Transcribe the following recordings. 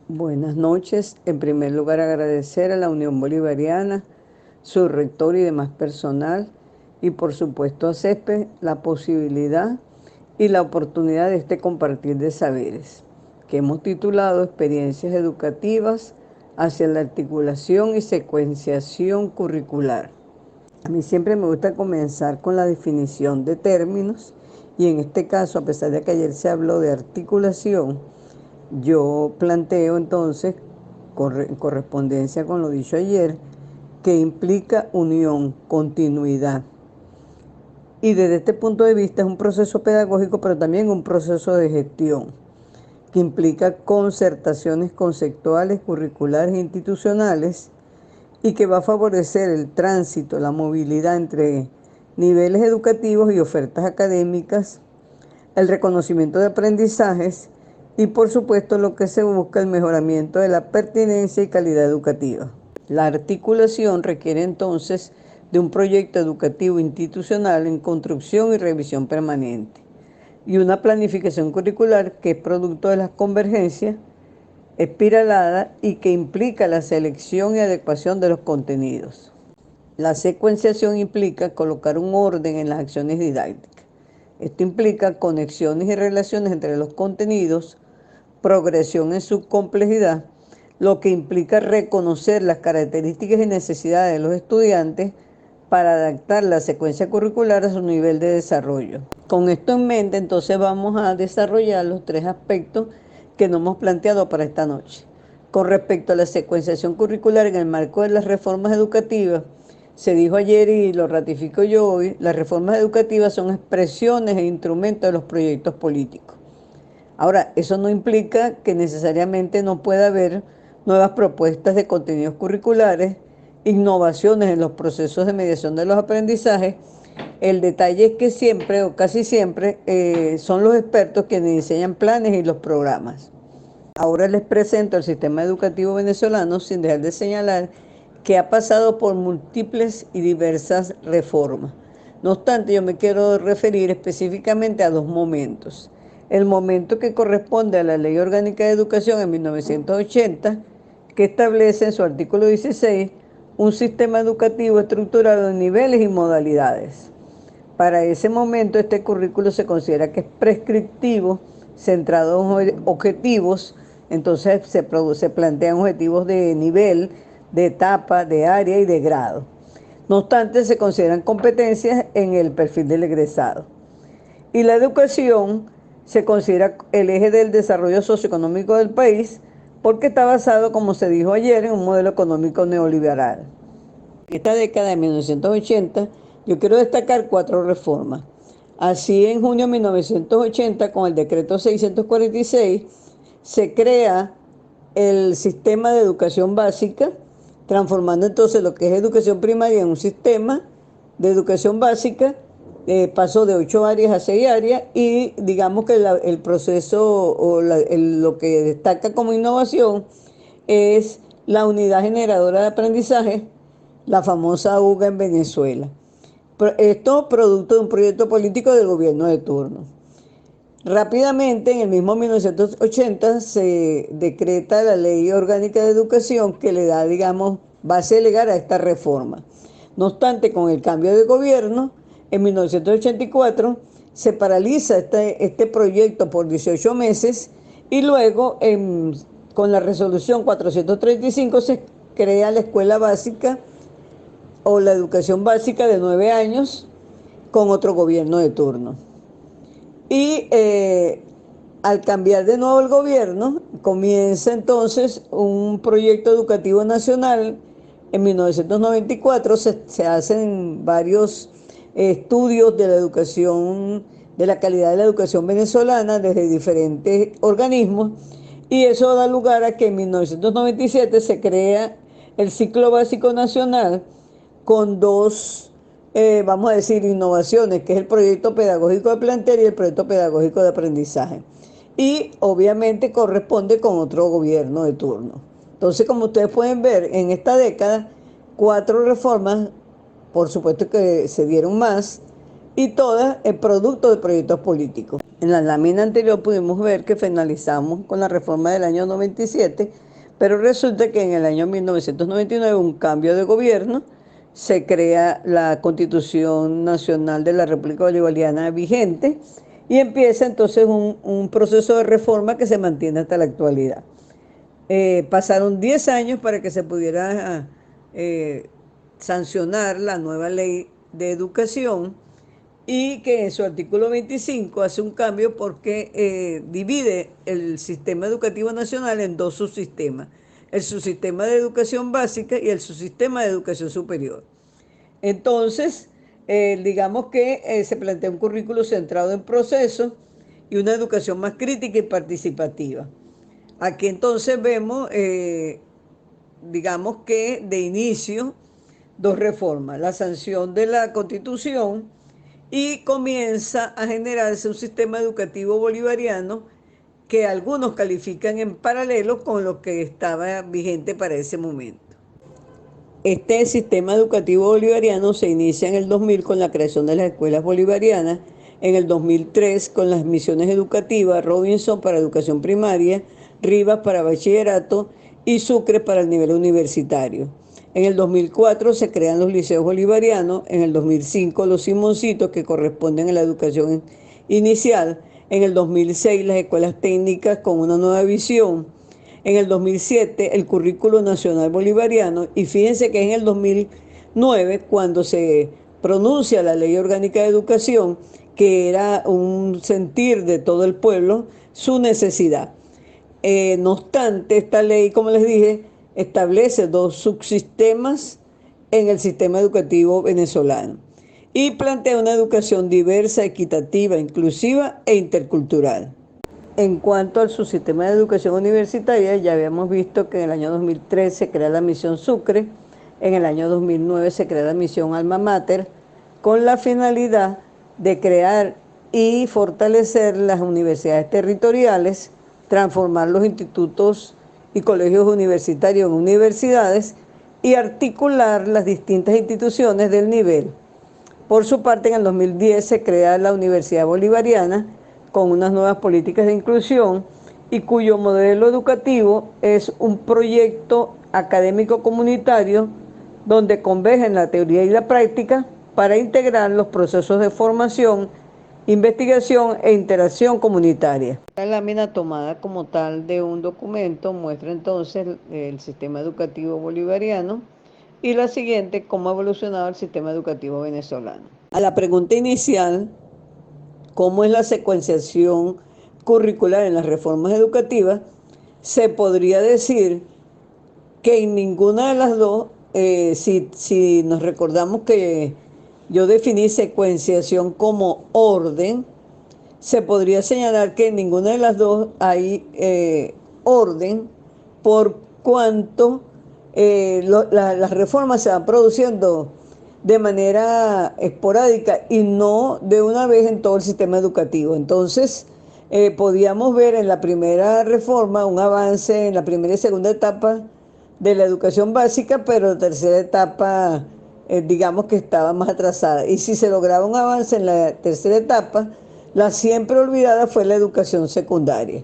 Buenas noches. En primer lugar, agradecer a la Unión Bolivariana, su rector y demás personal, y por supuesto a CESPE, la posibilidad y la oportunidad de este compartir de saberes, que hemos titulado Experiencias Educativas hacia la articulación y secuenciación curricular. A mí siempre me gusta comenzar con la definición de términos, y en este caso, a pesar de que ayer se habló de articulación, yo planteo entonces, en correspondencia con lo dicho ayer, que implica unión, continuidad. Y desde este punto de vista es un proceso pedagógico, pero también un proceso de gestión, que implica concertaciones conceptuales, curriculares e institucionales, y que va a favorecer el tránsito, la movilidad entre niveles educativos y ofertas académicas, el reconocimiento de aprendizajes y, por supuesto, lo que se busca, el mejoramiento de la pertinencia y calidad educativa. La articulación requiere entonces de un proyecto educativo institucional en construcción y revisión permanente, y una planificación curricular que es producto de las convergencias espiralada y que implica la selección y adecuación de los contenidos. La secuenciación implica colocar un orden en las acciones didácticas. Esto implica conexiones y relaciones entre los contenidos, progresión en su complejidad, lo que implica reconocer las características y necesidades de los estudiantes para adaptar la secuencia curricular a su nivel de desarrollo. Con esto en mente, entonces vamos a desarrollar los tres aspectos que nos hemos planteado para esta noche. Con respecto a la secuenciación curricular en el marco de las reformas educativas, se dijo ayer y lo ratifico yo hoy, las reformas educativas son expresiones e instrumentos de los proyectos políticos. Ahora, eso no implica que necesariamente no pueda haber nuevas propuestas de contenidos curriculares, innovaciones en los procesos de mediación de los aprendizajes. El detalle es que siempre o casi siempre son los expertos quienes diseñan planes y los programas. Ahora les presento el sistema educativo venezolano, sin dejar de señalar que ha pasado por múltiples y diversas reformas. No obstante, yo me quiero referir específicamente a dos momentos. El momento que corresponde a la Ley Orgánica de Educación en 1980, que establece en su artículo 16 un sistema educativo estructurado en niveles y modalidades. Para ese momento, este currículo se considera que es prescriptivo, centrado en objetivos. Entonces se plantean objetivos de nivel, de etapa, de área y de grado. No obstante, se consideran competencias en el perfil del egresado. Y la educación se considera el eje del desarrollo socioeconómico del país, porque está basado, como se dijo ayer, en un modelo económico neoliberal. En esta década de 1980, yo quiero destacar cuatro reformas. Así, en junio de 1980, con el decreto 646, se crea el sistema de educación básica, transformando entonces lo que es educación primaria en un sistema de educación básica. Pasó de 8 áreas a 6 áreas, y digamos que el proceso o lo que destaca como innovación es la unidad generadora de aprendizaje, la famosa UGA en Venezuela. Esto producto de un proyecto político del gobierno de turno. Rápidamente, en el mismo 1980, se decreta la Ley Orgánica de Educación, que le da, digamos, base legal a esta reforma. No obstante, con el cambio de gobierno, en 1984, se paraliza este proyecto por 18 meses, y luego, con la resolución 435, se crea la escuela básica o la educación básica de 9 años, con otro gobierno de turno. Y al cambiar de nuevo el gobierno, comienza entonces un proyecto educativo nacional. En 1994 se hacen varios estudios de la educación, de la calidad de la educación venezolana desde diferentes organismos, y eso da lugar a que en 1997 se crea el ciclo básico nacional con dos, vamos a decir, innovaciones, que es el proyecto pedagógico de plantel y el proyecto pedagógico de aprendizaje. Y obviamente corresponde con otro gobierno de turno. Entonces, como ustedes pueden ver, en esta década, 4 reformas, por supuesto que se dieron más, y todas el producto de proyectos políticos. En la lámina anterior pudimos ver que finalizamos con la reforma del año 97, pero resulta que en el año 1999 un cambio de gobierno, se crea la Constitución Nacional de la República Bolivariana vigente y empieza entonces un proceso de reforma que se mantiene hasta la actualidad. Pasaron 10 años para que se pudiera sancionar la nueva ley de educación y que en su artículo 25 hace un cambio porque divide el sistema educativo nacional en dos subsistemas, el subsistema de educación básica y el subsistema de educación superior. Entonces, digamos que se plantea un currículo centrado en procesos y una educación más crítica y participativa. Aquí entonces vemos, digamos que de inicio, dos reformas, la sanción de la Constitución y comienza a generarse un sistema educativo bolivariano que algunos califican en paralelo con lo que estaba vigente para ese momento. Este sistema educativo bolivariano se inicia en el 2000 con la creación de las escuelas bolivarianas, en el 2003 con las misiones educativas, Robinson para educación primaria, Rivas para bachillerato y Sucre para el nivel universitario. En el 2004 se crean los liceos bolivarianos, en el 2005 los Simoncitos que corresponden a la educación inicial, en el 2006 las escuelas técnicas con una nueva visión, en el 2007 el currículo nacional bolivariano y fíjense que es en el 2009 cuando se pronuncia la Ley Orgánica de Educación, que era un sentir de todo el pueblo, su necesidad. No obstante, esta ley, como les dije, establece dos subsistemas en el sistema educativo venezolano y plantea una educación diversa, equitativa, inclusiva e intercultural. En cuanto al subsistema de educación universitaria, ya habíamos visto que en el año 2003 se crea la misión Sucre, en el año 2009 se crea la misión Alma Mater, con la finalidad de crear y fortalecer las universidades territoriales, transformar los institutos y colegios universitarios en universidades y articular las distintas instituciones del nivel. Por su parte, en el 2010 se crea la Universidad Bolivariana con unas nuevas políticas de inclusión y cuyo modelo educativo es un proyecto académico comunitario donde convergen la teoría y la práctica para integrar los procesos de formación, investigación e interacción comunitaria. La lámina tomada como tal de un documento muestra entonces el sistema educativo bolivariano y la siguiente, cómo ha evolucionado el sistema educativo venezolano. A la pregunta inicial, ¿cómo es la secuenciación curricular en las reformas educativas? Se podría decir que en ninguna de las dos, si nos recordamos que yo definí secuenciación como orden, se podría señalar que en ninguna de las dos hay orden por cuanto las reformas se van produciendo de manera esporádica y no de una vez en todo el sistema educativo. Entonces, podíamos ver en la primera reforma un avance en la primera y segunda etapa de la educación básica, pero la tercera etapa, digamos que estaba más atrasada. Y si se lograba un avance en la tercera etapa, la siempre olvidada fue la educación secundaria.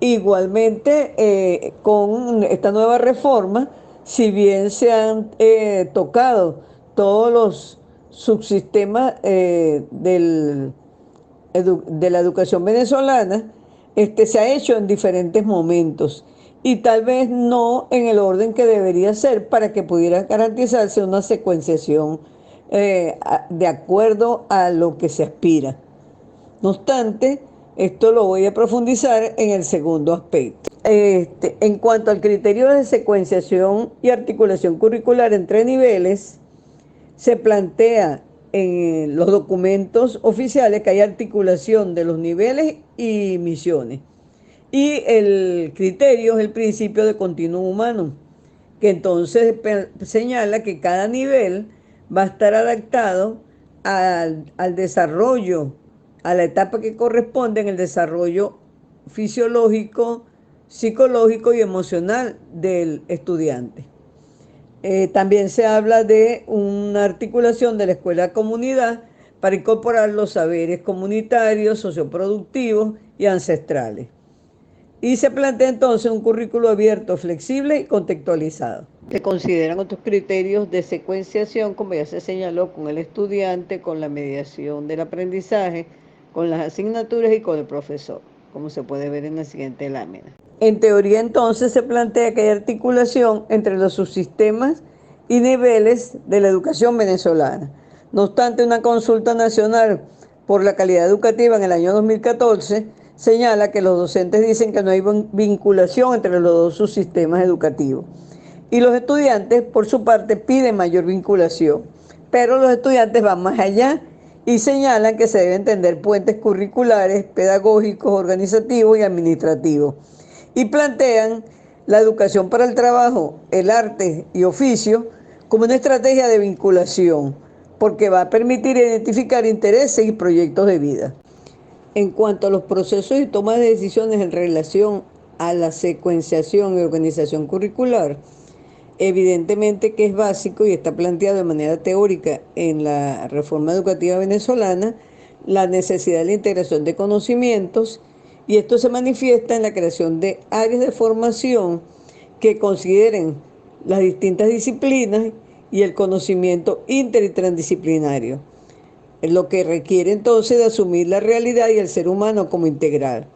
Igualmente, con esta nueva reforma, si bien se han tocado todos los subsistemas de la educación venezolana, se ha hecho en diferentes momentos y tal vez no en el orden que debería ser para que pudiera garantizarse una secuenciación de acuerdo a lo que se aspira. No obstante, esto lo voy a profundizar en el segundo aspecto. En cuanto al criterio de secuenciación y articulación curricular entre niveles, se plantea en los documentos oficiales que hay articulación de los niveles y misiones. Y el criterio es el principio de continuum humano, que entonces señala que cada nivel va a estar adaptado al desarrollo, a la etapa que corresponde en el desarrollo fisiológico, psicológico y emocional del estudiante. También se habla de una articulación de la escuela-comunidad para incorporar los saberes comunitarios, socioproductivos y ancestrales. Y se plantea entonces un currículo abierto, flexible y contextualizado. Se consideran otros criterios de secuenciación, como ya se señaló, con el estudiante, con la mediación del aprendizaje, con las asignaturas y con el profesor, como se puede ver en la siguiente lámina. En teoría, entonces, se plantea que hay articulación entre los subsistemas y niveles de la educación venezolana. No obstante, una consulta nacional por la calidad educativa en el año 2014 señala que los docentes dicen que no hay vinculación entre los dos subsistemas educativos. Y los estudiantes, por su parte, piden mayor vinculación. Pero los estudiantes van más allá y señalan que se deben tender puentes curriculares, pedagógicos, organizativos y administrativos. Y plantean la educación para el trabajo, el arte y oficio como una estrategia de vinculación, porque va a permitir identificar intereses y proyectos de vida. En cuanto a los procesos y toma de decisiones en relación a la secuenciación y organización curricular, evidentemente que es básico y está planteado de manera teórica en la reforma educativa venezolana la necesidad de la integración de conocimientos, y esto se manifiesta en la creación de áreas de formación que consideren las distintas disciplinas y el conocimiento inter y transdisciplinario, lo que requiere entonces de asumir la realidad y el ser humano como integral.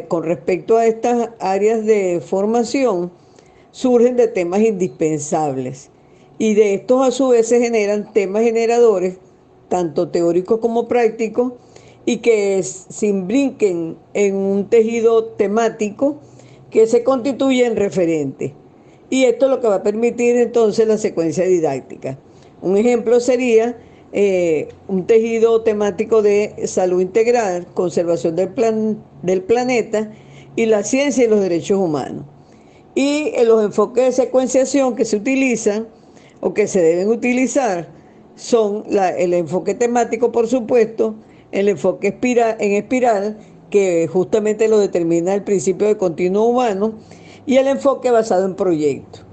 Con respecto a estas áreas de formación, surgen de temas indispensables y de estos a su vez se generan temas generadores, tanto teóricos como prácticos, y que se imbrinquen en un tejido temático que se constituye en referente. Y esto es lo que va a permitir entonces la secuencia didáctica. Un ejemplo sería un tejido temático de salud integral, conservación del planeta y la ciencia y los derechos humanos. Y en los enfoques de secuenciación que se utilizan o que se deben utilizar son el enfoque temático, por supuesto, el enfoque en espiral, que justamente lo determina el principio de continuo humano, y el enfoque basado en proyectos.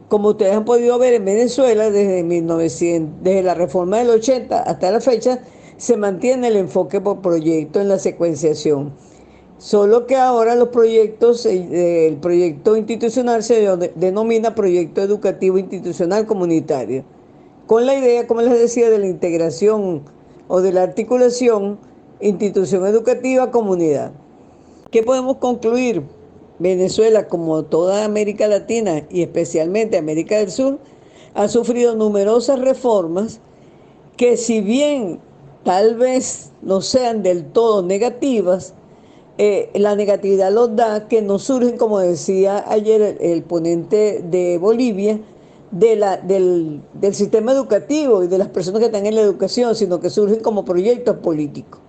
Como ustedes han podido ver en Venezuela, desde la reforma del 80 hasta la fecha, se mantiene el enfoque por proyecto en la secuenciación. Solo que ahora los proyectos, el proyecto institucional se denomina proyecto educativo institucional comunitario, con la idea, como les decía, de la integración o de la articulación institución educativa comunidad. ¿Qué podemos concluir? Venezuela, como toda América Latina y especialmente América del Sur, ha sufrido numerosas reformas que, si bien tal vez no sean del todo negativas, la negatividad los da que no surgen, como decía ayer el ponente de Bolivia, del sistema educativo y de las personas que están en la educación, sino que surgen como proyectos políticos.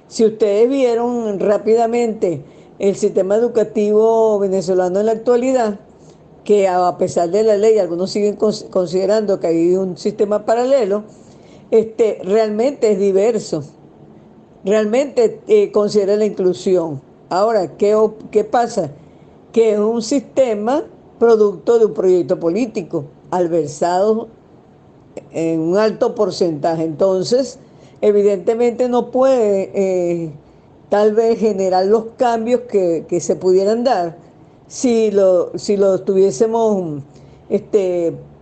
Si ustedes vieron rápidamente el sistema educativo venezolano en la actualidad, que a pesar de la ley algunos siguen considerando que hay un sistema paralelo, realmente es diverso, realmente considera la inclusión. Ahora, ¿qué pasa? Que es un sistema producto de un proyecto político, alversado en un alto porcentaje. Entonces, evidentemente no puede tal vez generar los cambios que se pudieran dar si lo estuviésemos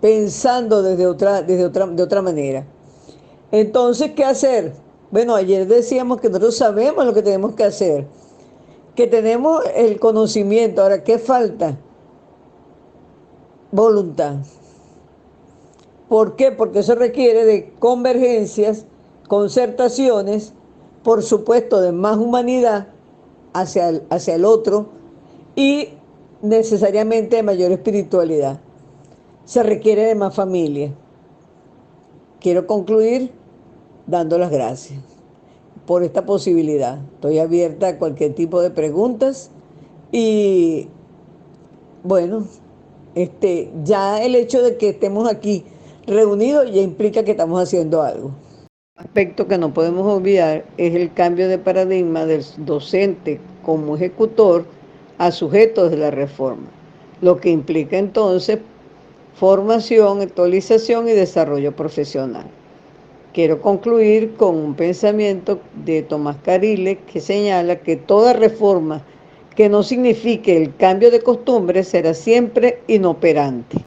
pensando de otra manera. Entonces, ¿qué hacer? Bueno, ayer decíamos que nosotros sabemos lo que tenemos que hacer, que tenemos el conocimiento. Ahora, ¿qué falta? Voluntad. ¿Por qué? Porque eso requiere de convergencias, concertaciones, por supuesto, de más humanidad hacia el otro y necesariamente de mayor espiritualidad. Se requiere de más familia. Quiero concluir dando las gracias por esta posibilidad. Estoy abierta a cualquier tipo de preguntas y bueno, ya el hecho de que estemos aquí reunidos ya implica que estamos haciendo algo. Un aspecto que no podemos olvidar es el cambio de paradigma del docente como ejecutor a sujeto de la reforma, lo que implica entonces formación, actualización y desarrollo profesional. Quiero concluir con un pensamiento de Tomás Carile que señala que toda reforma que no signifique el cambio de costumbres será siempre inoperante.